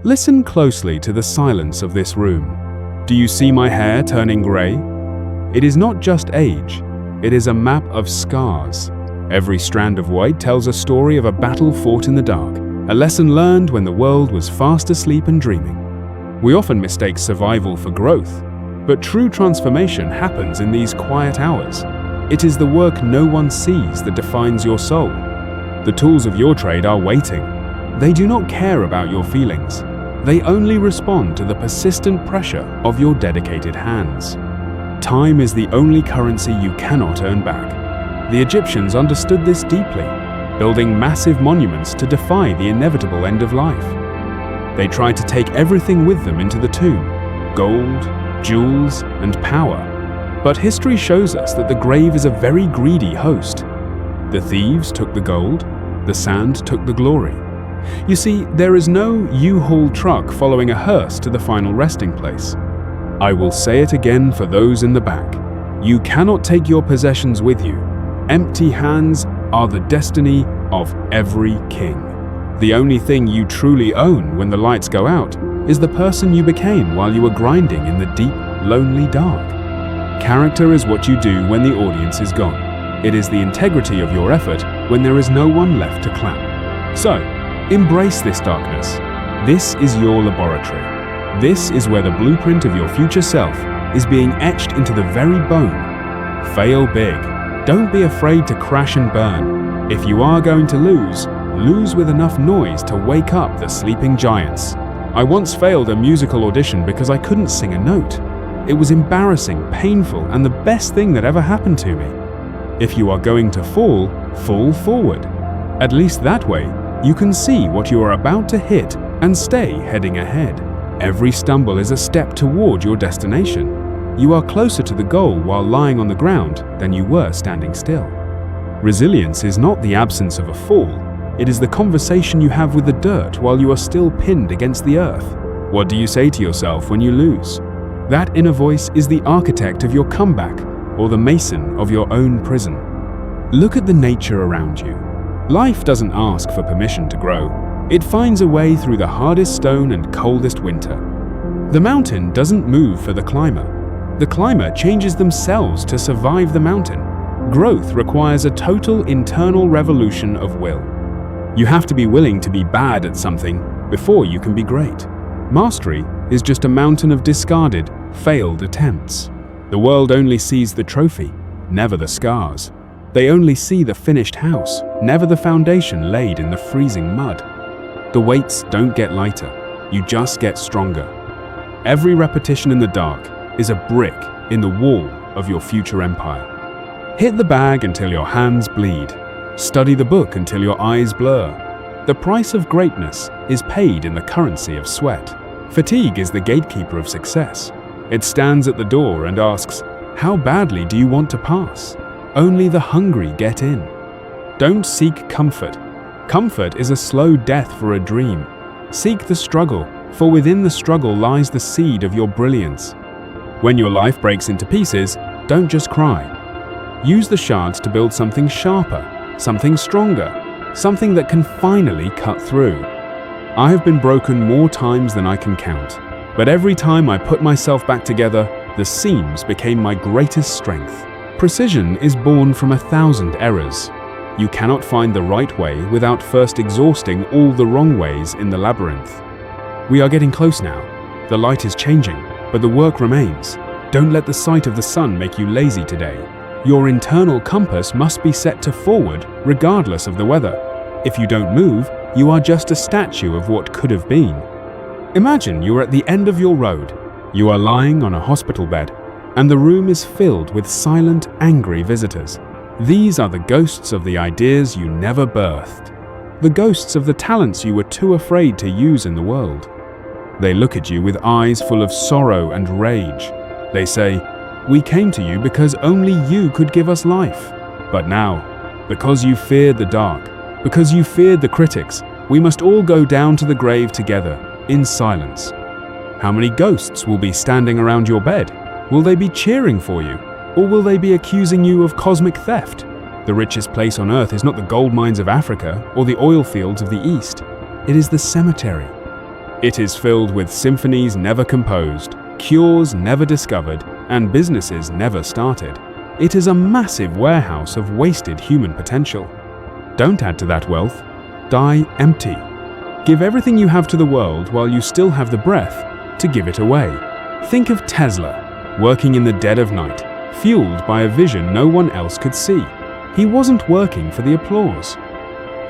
Listen closely to the silence of this room. Do you see my hair turning gray? It is not just age, it is a map of scars. Every strand of white tells a story of a battle fought in the dark, a lesson learned when the world was fast asleep and dreaming. We often mistake survival for growth, but true transformation happens in these quiet hours. It is the work no one sees that defines your soul. The tools of your trade are waiting. They do not care about your feelings. They only respond to the persistent pressure of your dedicated hands. Time is the only currency you cannot earn back. The Egyptians understood this deeply, building massive monuments to defy the inevitable end of life. They tried to take everything with them into the tomb: gold, jewels, and power. But history shows us that the grave is a very greedy host. The thieves took the gold, the sand took the glory. You see, there is no U-Haul truck following a hearse to the final resting place. I will say it again for those in the back. You cannot take your possessions with you. Empty hands are the destiny of every king. The only thing you truly own when the lights go out is the person you became while you were grinding in the deep, lonely dark. Character is what you do when the audience is gone. It is the integrity of your effort when there is no one left to clap. So, embrace this darkness. This is your laboratory. This is where the blueprint of your future self is being etched into the very bone. Fail big. Don't be afraid to crash and burn. If you are going to lose, lose with enough noise to wake up the sleeping giants. I once failed a musical audition because I couldn't sing a note. It was embarrassing, painful, and the best thing that ever happened to me. If you are going to fall, fall forward. At least that way, you can see what you are about to hit and stay heading ahead. Every stumble is a step toward your destination. You are closer to the goal while lying on the ground than you were standing still. Resilience is not the absence of a fall. It is the conversation you have with the dirt while you are still pinned against the earth. What do you say to yourself when you lose? That inner voice is the architect of your comeback or the mason of your own prison. Look at the nature around you. Life doesn't ask for permission to grow. It finds a way through the hardest stone and coldest winter. The mountain doesn't move for the climber. The climber changes themselves to survive the mountain. Growth requires a total internal revolution of will. You have to be willing to be bad at something before you can be great. Mastery is just a mountain of discarded, failed attempts. The world only sees the trophy, never the scars. They only see the finished house, never the foundation laid in the freezing mud. The weights don't get lighter, you just get stronger. Every repetition in the dark is a brick in the wall of your future empire. Hit the bag until your hands bleed. Study the book until your eyes blur. The price of greatness is paid in the currency of sweat. Fatigue is the gatekeeper of success. It stands at the door and asks, "How badly do you want to pass?" Only the hungry get in. Don't seek comfort. Comfort is a slow death for a dream. Seek the struggle, for within the struggle lies the seed of your brilliance. When your life breaks into pieces, don't just cry. Use the shards to build something sharper, something stronger, something that can finally cut through. I have been broken more times than I can count, but every time I put myself back together, the seams became my greatest strength. Precision is born from 1,000 errors. You cannot find the right way without first exhausting all the wrong ways in the labyrinth. We are getting close now. The light is changing, but the work remains. Don't let the sight of the sun make you lazy today. Your internal compass must be set to forward regardless of the weather. If you don't move, you are just a statue of what could have been. Imagine you are at the end of your road. You are lying on a hospital bed, and the room is filled with silent, angry visitors. These are the ghosts of the ideas you never birthed. The ghosts of the talents you were too afraid to use in the world. They look at you with eyes full of sorrow and rage. They say, "We came to you because only you could give us life. But now, because you feared the dark, because you feared the critics, we must all go down to the grave together, in silence." How many ghosts will be standing around your bed? Will they be cheering for you? Or will they be accusing you of cosmic theft? The richest place on earth is not the gold mines of Africa or the oil fields of the East. It is the cemetery. It is filled with symphonies never composed, cures never discovered, and businesses never started. It is a massive warehouse of wasted human potential. Don't add to that wealth. Die empty. Give everything you have to the world while you still have the breath to give it away. Think of Tesla, working in the dead of night, fueled by a vision no one else could see. He wasn't working for the applause.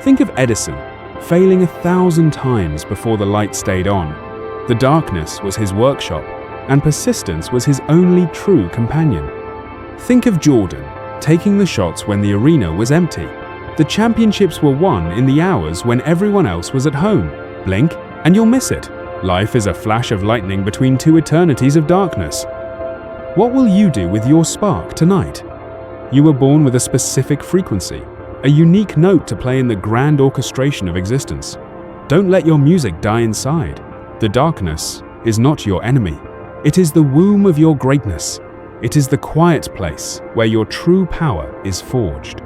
Think of Edison, failing 1,000 times before the light stayed on. The darkness was his workshop, and persistence was his only true companion. Think of Jordan, taking the shots when the arena was empty. The championships were won in the hours when everyone else was at home. Blink, and you'll miss it. Life is a flash of lightning between two eternities of darkness. What will you do with your spark tonight? You were born with a specific frequency, a unique note to play in the grand orchestration of existence. Don't let your music die inside. The darkness is not your enemy. It is the womb of your greatness. It is the quiet place where your true power is forged.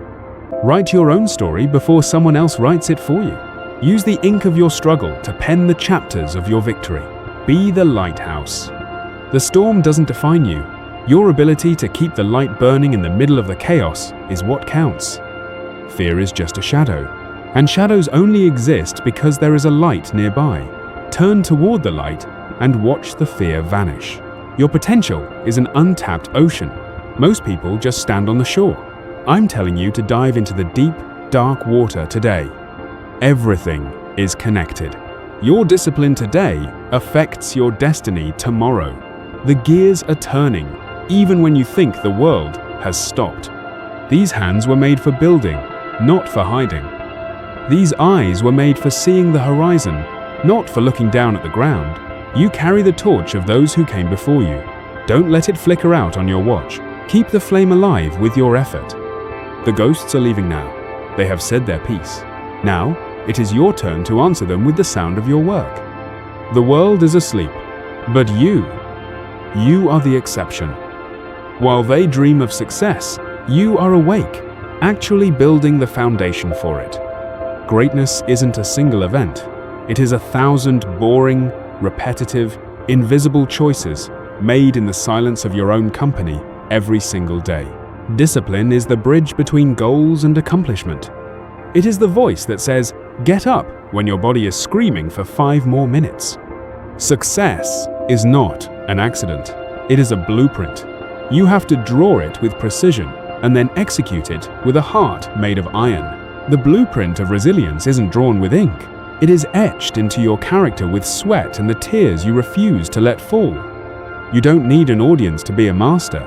Write your own story before someone else writes it for you. Use the ink of your struggle to pen the chapters of your victory. Be the lighthouse. The storm doesn't define you. Your ability to keep the light burning in the middle of the chaos is what counts. Fear is just a shadow, and shadows only exist because there is a light nearby. Turn toward the light and watch the fear vanish. Your potential is an untapped ocean. Most people just stand on the shore. I'm telling you to dive into the deep, dark water today. Everything is connected. Your discipline today affects your destiny tomorrow. The gears are turning, even when you think the world has stopped. These hands were made for building, not for hiding. These eyes were made for seeing the horizon, not for looking down at the ground. You carry the torch of those who came before you. Don't let it flicker out on your watch. Keep the flame alive with your effort. The ghosts are leaving now. They have said their piece. Now, it is your turn to answer them with the sound of your work. The world is asleep, but you are the exception. While they dream of success, you are awake, actually building the foundation for it. Greatness isn't a single event. It is 1,000 boring, repetitive, invisible choices made in the silence of your own company every single day. Discipline is the bridge between goals and accomplishment. It is the voice that says, "Get up," when your body is screaming for 5 more minutes. Success is not an accident. It is a blueprint. You have to draw it with precision and then execute it with a heart made of iron. The blueprint of resilience isn't drawn with ink. It is etched into your character with sweat and the tears you refuse to let fall. You don't need an audience to be a master.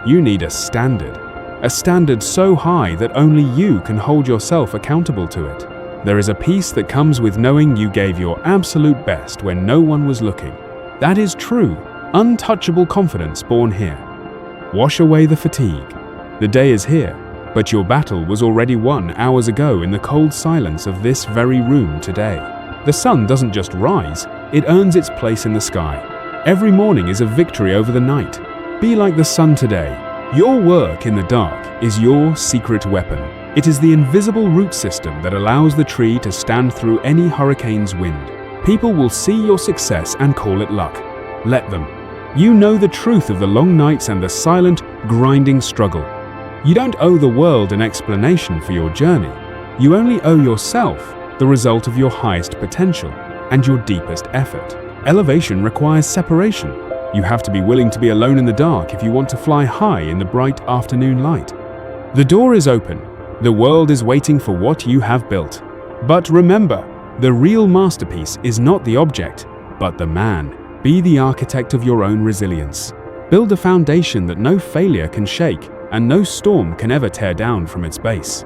You need a standard so high that only you can hold yourself accountable to it. There is a peace that comes with knowing you gave your absolute best when no one was looking. That is true, untouchable confidence born here. Wash away the fatigue. The day is here, but your battle was already won hours ago in the cold silence of this very room today. The sun doesn't just rise, it earns its place in the sky. Every morning is a victory over the night. Be like the sun today. Your work in the dark is your secret weapon. It is the invisible root system that allows the tree to stand through any hurricane's wind. People will see your success and call it luck. Let them. You know the truth of the long nights and the silent, grinding struggle. You don't owe the world an explanation for your journey. You only owe yourself the result of your highest potential and your deepest effort. Elevation requires separation. You have to be willing to be alone in the dark if you want to fly high in the bright afternoon light. The door is open. The world is waiting for what you have built. But remember, the real masterpiece is not the object, but the man. Be the architect of your own resilience. Build a foundation that no failure can shake and no storm can ever tear down from its base.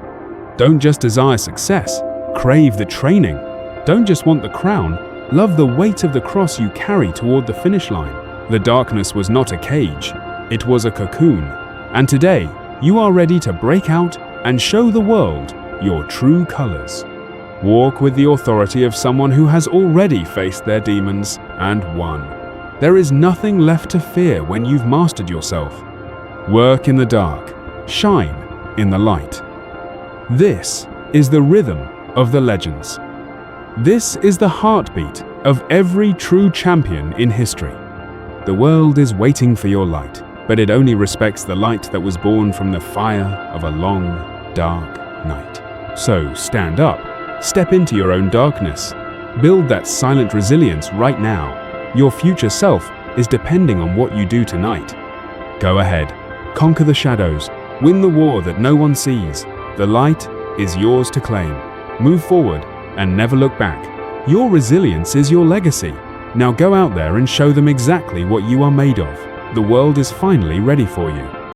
Don't just desire success, crave the training. Don't just want the crown, love the weight of the cross you carry toward the finish line. The darkness was not a cage, it was a cocoon. And today, you are ready to break out and show the world your true colors. Walk with the authority of someone who has already faced their demons and won. There is nothing left to fear when you've mastered yourself. Work in the dark, shine in the light. This is the rhythm of the legends. This is the heartbeat of every true champion in history. The world is waiting for your light, but it only respects the light that was born from the fire of a long, dark night. So stand up, step into your own darkness, build that silent resilience right now. Your future self is depending on what you do tonight. Go ahead, conquer the shadows, win the war that no one sees. The light is yours to claim. Move forward and never look back. Your resilience is your legacy. Now go out there and show them exactly what you are made of. The world is finally ready for you.